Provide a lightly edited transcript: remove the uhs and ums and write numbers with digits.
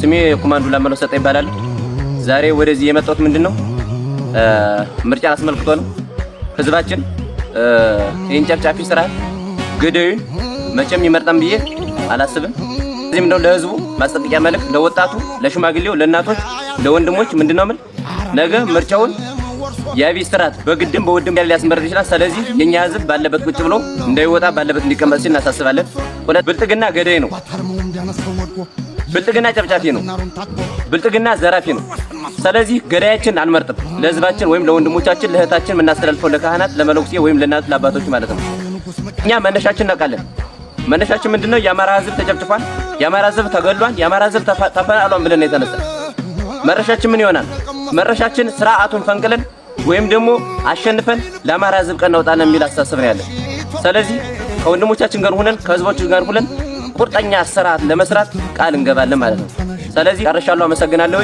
ስሜ ኮማንዶ ላመነው ሰጠ ይባላል። ዛሬ ወደዚህ የመጣሁት ምንድነው ምርጫን አስመልክቶ ነው። ህዝባችን የእንጨፍጫፊ ስርዓት ገዳዩን መቼም ይመርጣን ብዬ አላስብም። እዚህም ነው ለህዝቡ ማስጠንቀቂያ መልእክት ለወጣቱ፣ ለሽማግሌው፣ ለእናቶች፣ ለወንድሞች ምንድነው ምን ነገ ምርጫውን የአብይ ስርዓት በግድም በወድም ሊያስመርጥ ይችላል። ስለዚህ የኛ ህዝብ ባለበት ቁጭ ብሎ እንዳይወጣ ባለበት እንዲቀመጥ ሲል እናሳስባለን። ብልጥግና ገዳይ ነው። ብልጥግና ጨፍጫፊ ነው። ብልጥግና ዘራፊ ነው። ስለዚህ ገዳያችን አንመርጥም። ለህዝባችን ወይም ለወንድሞቻችን ለእህታችን የምናስተላልፈው ለካህናት፣ ለመለኩሴ ወይም ለእናት ለአባቶች ማለት ነው። እኛ መነሻችን እናውቃለን። መነሻችን ምንድነው? የአማራ ህዝብ ተጨፍጭፏል፣ የአማራ ህዝብ ተገሏል፣ የአማራ ህዝብ ተፈናቅሏል ብለን ነው የተነሳ። መረሻችን ምን ይሆናል? መረሻችን ስርዓቱን ፈንቅለን ወይም ደግሞ አሸንፈን ለአማራ ህዝብ ቀን እናውጣለን የሚል አስተሳሰብ ነው ያለን። ስለዚህ ከወንድሞቻችን ጋር ሆነን ከህዝቦቻችን ጋር ሆነን ቁርጠኛ ስርዓት ለመስራት ቃል እንገባለን ማለት ነው። ስለዚህ ጨርሻለሁ። አመሰግናለሁ።